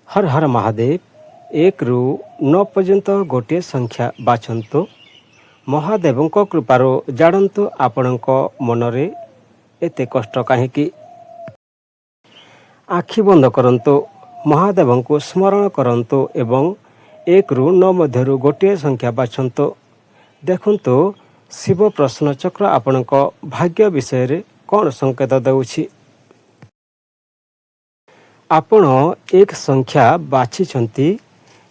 हर हर महादेव। 1 ରୁ 9 पर्यंत गोटे संख्या बाछंतु। महादेव कृपार जानतु आपण मनरे एते कष्ट कहीं। आखि बंद करंतु, महादेव को स्मरण करंतु एवं 1 ରୁ 9 मध्य गोटे संख्या बाछंतु। देखंतु शिव प्रश्न चक्र आपण भाग्य विषय कौन संकेत देउछि। आपण एक संख्या बाछिछंती।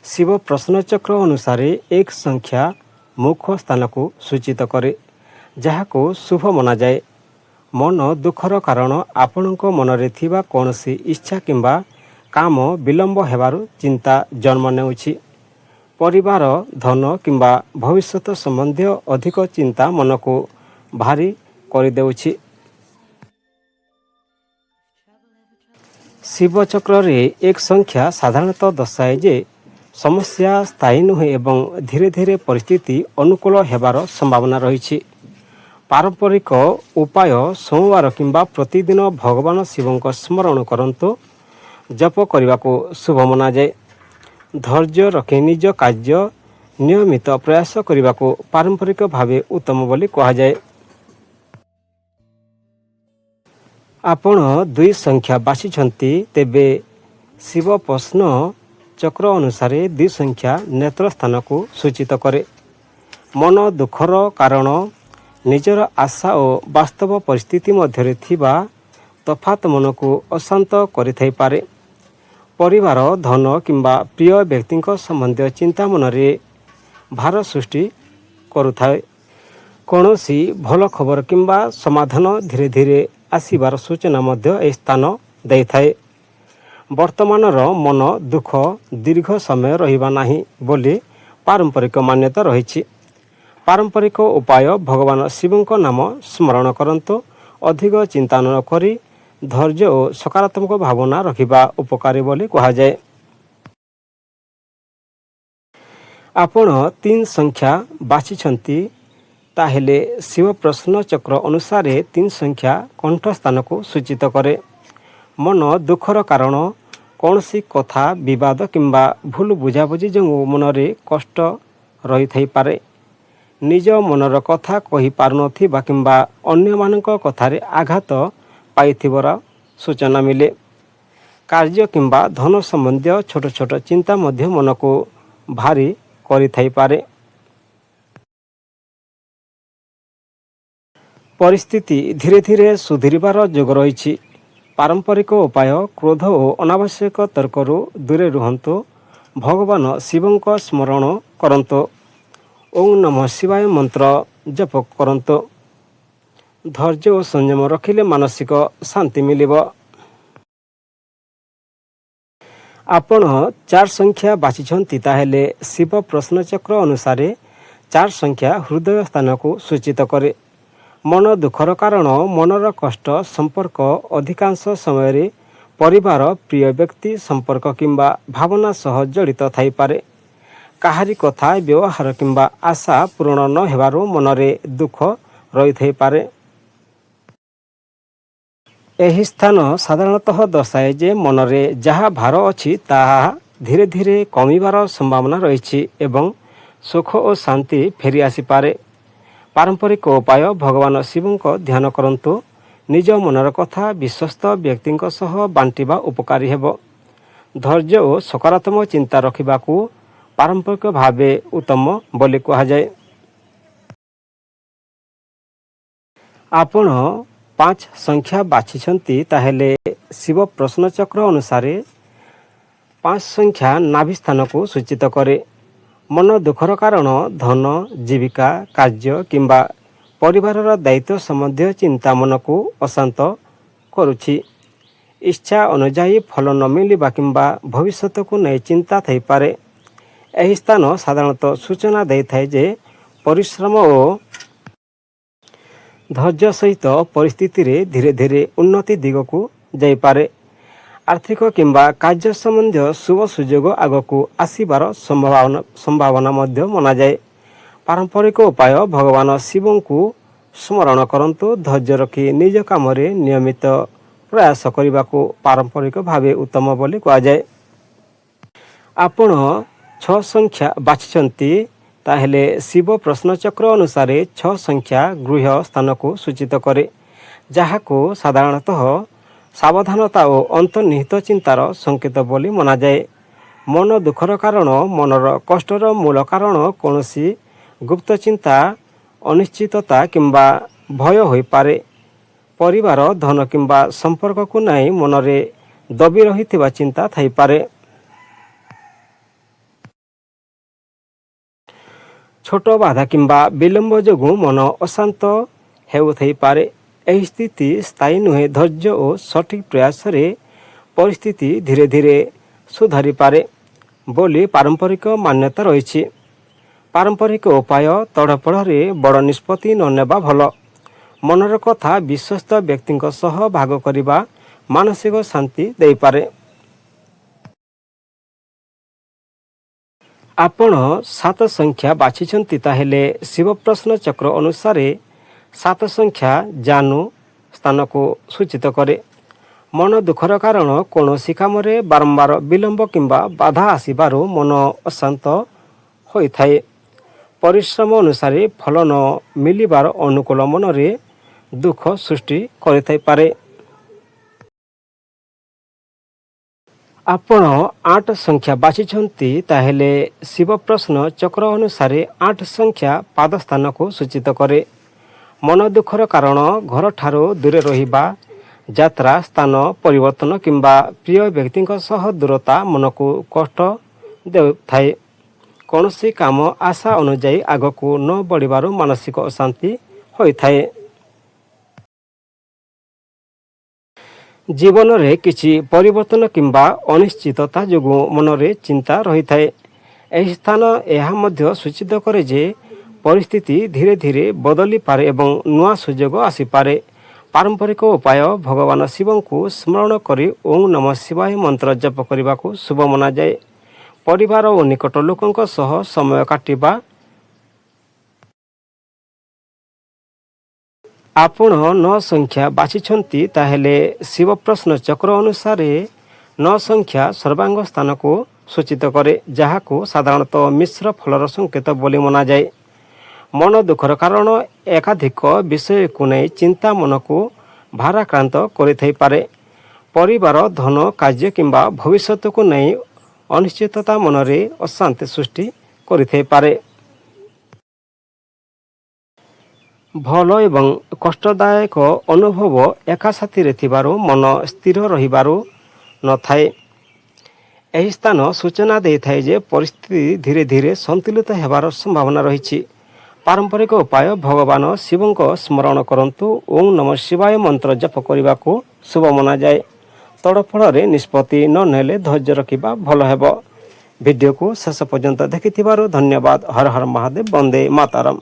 शिव प्रश्न चक्र अनुसार एक संख्या मुख स्थान को सूचित करे, जहाको शुभ मना जाए। मन दुखर कारण आपणक मनरे थिबा कौनसी इच्छा किंबा काम विलंब हेबारु चिंता जन्म नेउछि। परिवार, धन किंबा भविष्यत संबंधी अधिक चिंता मन को भारी कर देउछि। शिव चक्र रे एक संख्या साधारणतः दर्शाए जे समस्या स्थायी नुहे एवं धीरे धीरे परिस्थिति अनुकूल हेबार संभावना रही। पारंपरिक उपाय सोमवार किंबा प्रतिदिन भगवान शिवଙ୍କ स्मरण करंतु। जप करने को शुभ मना जाए। धैर्य रखी निज कार्य नियमित प्रयास करने को पारंपरिक भावे उत्तम बोली कहा जाए। आपण 2 संख्या बाछिछंती, तेबे शिव प्रश्न चक्र अनुसार 2 संख्या नेत्र स्थान को सूचित करे। मन दुखर कारण निजर आशा और वास्तव परिस्थिति मध्य थिबा तफात मन को अशांत करिथाई पारे। परिवार, धन किंबा प्रिय व्यक्ति संबंधी चिंता मनरे भार सृष्टि करुथाए। कौनसी भल खबर किंबा समाधान धीरे धीरे आसीबार सूचना मध्य ए स्थान दे थाए। वर्तमानर मन दुख दीर्घ समय रहिबा नाही बोली पारंपरिक मान्यता रही। पारंपरिक उपाय भगवान शिवଙ୍କ नाम स्मरण करंतु। अधिक चिंता न करी धैर्य और सकारात्मक भावना रखिबा उपकारी बोली कहा जाए। आपण 3 संख्या बाछिछंती, ताहेले शिव प्रश्न चक्र अनुसार 3 संख्या कंठ स्थान को सूचित करे। मन दुखर कारण कौनसी कथा विवाद किंबा भूल बुझाबुझी जो मनरे कष्ट रही थाई पारे। निज मनर कथा कही पारुनथिबा किंबा अन्य मानक कथारे आघात पाइथिबर सूचना मिले। कार्य किंबा धन संबंधी छोट छोट चिंता मध्य मन को भारी करि थाई पारे। परिस्थिति धीरे धीरे सुधीरबार जोग रही। पारंपरिक उपाय क्रोध और अनावश्यक तर्करू दूरे रुहंतु। भगवान शिवଙ୍କ स्मरण करंतु। ओम नमः शिवाय मंत्र जप करंतु। धैर्य और संयम रखिले मानसिक शांति मिलिब। आपण 4 संख्या बाछिछंती, ताहेले शिव प्रश्न चक्र अनुसार 4 संख्या हृदय स्थान को सूचित करे। मन दुखर कारण मनर कष्ट संपर्क अधिकांश समय परिवार, प्रिय व्यक्ति संपर्क किंबा भावना सह जड़ित थाई पारे। काहारी कथा, व्यवहार किंबा आशा पूर्ण न हेबारु मनरे दुख रही थाई पारे। एही स्थान साधारणतः दर्शाए जे मनरे जहा भार अछि ताहा धीरे धीरे कमिबार संभावना रही एवं सुख और शांति फेरी आसी पारे। पारंपरिक उपाय भगवान शिवଙ୍କ ध्यान करंतु। निज मनर कथा विश्वस्त व्यक्ति सह बांटिबा उपकारी हेब। धैर्य और सकारात्मक चिंता रखिबा को पारंपरिक भावे उत्तम बोली कहा जाए। आपण 5 संख्या बाछिछंती, ताहेले शिव प्रश्न चक्र अनुसार 5 संख्या नाभि स्थान को सूचित करे। मन दुखर कारण धन, जीविका, कार्य किंबा परिवारर दायित्व संबंधी चिंता मन को अशांत करुछि। इच्छा अनुजाई फल न मिलिबा किंबा भविष्यत को नहीं चिंता थई पारे। एही स्थान साधारणतः सूचना दे थाए जे परिश्रम और धैर्य सहित परिस्थिति रे धीरे धीरे उन्नति दिग को जाई पारे। आर्थिक किंबा कार्य संबंधी शुभ सुयोग आगको आसीबार संभावना मध्य मना जाए। पारंपरिक उपाय भगवान शिव को स्मरण करंतु। धैर्य रखी निज काम नियमित प्रयास करने को पारंपरिक भावे उत्तम बोली कहा जाए। ଆପଣ 6 ସଂଖ୍ୟା ବାଛିଛନ୍ତି, ତାହେଲେ ଶିବ ପ୍ରଶ୍ନଚକ୍ର ଅନୁସାରେ 6 ସଂଖ୍ୟା ଗୃହ ସ୍ଥାନକୁ ସୂଚିତ କରେ, ଯାହାକୁ ସାଧାରଣତଃ ସାବଧାନତା ଓ ଅନ୍ତର୍ନିହିତ ଚିନ୍ତାର ସଂକେତ ବୋଲି ମନାଯାଏ। ମନ ଦୁଃଖର କାରଣ। ମନର କଷ୍ଟର ମୂଳ କାରଣ କୌଣସି ଗୁପ୍ତ ଚିନ୍ତା, ଅନିଶ୍ଚିତତା କିମ୍ବା ଭୟ ହୋଇପାରେ। ପରିବାର, ଧନ କିମ୍ବା ସମ୍ପର୍କକୁ ନେଇ ମନରେ ଦବି ରହିଥିବା ଚିନ୍ତା ଥାଇପାରେ। ଛୋଟ ବାଧା କିମ୍ବା ବିଳମ୍ବ ଯୋଗୁଁ ମନ ଅଶାନ୍ତ ହେଉଥାଇପାରେ। ଏହି ସ୍ଥିତି ସ୍ଥାୟୀ ନୁହେଁ। ଧୈର୍ଯ୍ୟ ଓ ସଠିକ୍ ପ୍ରୟାସରେ ପରିସ୍ଥିତି ଧୀରେ ଧୀରେ ସୁଧାରିପାରେ ବୋଲି ପାରମ୍ପରିକ ମାନ୍ୟତା ରହିଛି। ପାରମ୍ପରିକ ଉପାୟ। ତଡ଼ପଡ଼ରେ ବଡ଼ ନିଷ୍ପତ୍ତି ନ ନେବା ଭଲ। ମନର କଥା ବିଶ୍ୱସ୍ତ ବ୍ୟକ୍ତିଙ୍କ ସହ ଭାଗ କରିବା ମାନସିକ ଶାନ୍ତି ଦେଇପାରେ। ଆପଣ 7 ସଂଖ୍ୟା ବାଛିଛନ୍ତି, ତାହେଲେ ଶିବ ପ୍ରଶ୍ନ ଚକ୍ର ଅନୁସାରେ 7 ସଂଖ୍ୟା ଜାନୁ ସ୍ଥାନକୁ ସୂଚିତ କରେ। ମନ ଦୁଃଖର କାରଣ। କୌଣସି କାମରେ ବାରମ୍ବାର ବିଳମ୍ବ କିମ୍ବା ବାଧା ଆସିବାରୁ ମନ ଅଶାନ୍ତ ହୋଇଥାଏ। ପରିଶ୍ରମ ଅନୁସାରେ ଫଳ ନ ମିଳିବାର ଅନୁକୂଳ ମନରେ ଦୁଃଖ ସୃଷ୍ଟି କରିଥାଇପାରେ। ଆପଣ 8 ସଂଖ୍ୟା ବାଛିଛନ୍ତି, ତାହେଲେ ଶିବ ପ୍ରଶ୍ନ ଚକ୍ର ଅନୁସାରେ 8 ସଂଖ୍ୟା ପାଦ ସ୍ଥାନକୁ ସୂଚିତ କରେ। ମନ ଦୁଃଖର କାରଣ। ଘରଠାରୁ ଦୂରେ ରହିବା, ଯାତ୍ରା, ସ୍ଥାନ ପରିବର୍ତ୍ତନ କିମ୍ବା ପ୍ରିୟ ବ୍ୟକ୍ତିଙ୍କ ସହ ଦୂରତା ମନକୁ କଷ୍ଟ ଦେଉଥାଏ। କୌଣସି କାମ ଆଶା ଅନୁଯାୟୀ ଆଗକୁ ନ ବଢ଼ିବାରୁ ମାନସିକ ଅଶାନ୍ତି ହୋଇଥାଏ। ଜୀବନରେ କିଛି ପରିବର୍ତ୍ତନ କିମ୍ବା ଅନିଶ୍ଚିତତା ଯୋଗୁଁ ମନରେ ଚିନ୍ତା ରହିଥାଏ। ଏହି ସ୍ଥାନ ଏହା ମଧ୍ୟ ସୂଚିତ କରେ ଯେ ପରିସ୍ଥିତି ଧୀରେ ଧୀରେ ବଦଳିପାରେ ଏବଂ ନୂଆ ସୁଯୋଗ ଆସିପାରେ। ପାରମ୍ପରିକ ଉପାୟ। ଭଗବାନ ଶିବଙ୍କୁ ସ୍ମରଣ କରି ଓଁ ନମଃ ଶିବାୟ ମନ୍ତ୍ର ଜପ କରିବାକୁ ଶୁଭ ମନାଯାଏ। ପରିବାର ଓ ନିକଟ ଲୋକଙ୍କ ସହ ସମୟ କାଟିବା। ଆପଣ 9 ସଂଖ୍ୟା ବାଛିଛନ୍ତି, ତାହେଲେ ଶିବ ପ୍ରଶ୍ନ ଚକ୍ର ଅନୁସାରେ 9 ସଂଖ୍ୟା ସର୍ବାଙ୍ଗ ସ୍ଥାନକୁ ସୂଚିତ କରେ, ଯାହାକୁ ସାଧାରଣତଃ ମିଶ୍ର ଫଳର ସଂକେତ ବୋଲି ମନାଯାଏ। ମନ ଦୁଃଖର କାରଣ। ଏକାଧିକ ବିଷୟକୁ ନେଇ ଚିନ୍ତା ମନକୁ ଭାରାକ୍ରାନ୍ତ କରିଥାଇପାରେ। ପରିବାର, ଧନ, କାର୍ଯ୍ୟ କିମ୍ବା ଭବିଷ୍ୟତକୁ ନେଇ ଅନିଶ୍ଚିତତା ମନରେ ଅଶାନ୍ତି ସୃଷ୍ଟି କରିଥାଇପାରେ। ଭଲ ଏବଂ କଷ୍ଟଦାୟକ ଅନୁଭବ ଏକା ସାଥିରେ ଥିବାରୁ ମନ ସ୍ଥିର ରହିବାରୁ ନଥାଏ। ଏହି ସ୍ଥାନ ସୂଚନା ଦେଇଥାଏ ଯେ ପରିସ୍ଥିତି ଧୀରେ ଧୀରେ ସନ୍ତୁଳିତ ହେବାର ସମ୍ଭାବନା ରହିଛି। ପାରମ୍ପରିକ ଉପାୟ। ଭଗବାନ ଶିବଙ୍କ ସ୍ମରଣ କରନ୍ତୁ। ଓଁ ନମଃ ଶିବାୟ ମନ୍ତ୍ର ଜପ କରିବାକୁ ଶୁଭ ମନାଯାଏ। ତଡ଼ପଡ଼ରେ ନିଷ୍ପତ୍ତି ନ ନେଲେ ଧୈର୍ଯ୍ୟ ରଖିବା ଭଲ ହେବ। ଭିଡ଼ିଓକୁ ଶେଷ ପର୍ଯ୍ୟନ୍ତ ଦେଖିଥିବାରୁ ଧନ୍ୟବାଦ। ହର ହର ମହାଦେବ। ବନ୍ଦେ ମାତରମ୍।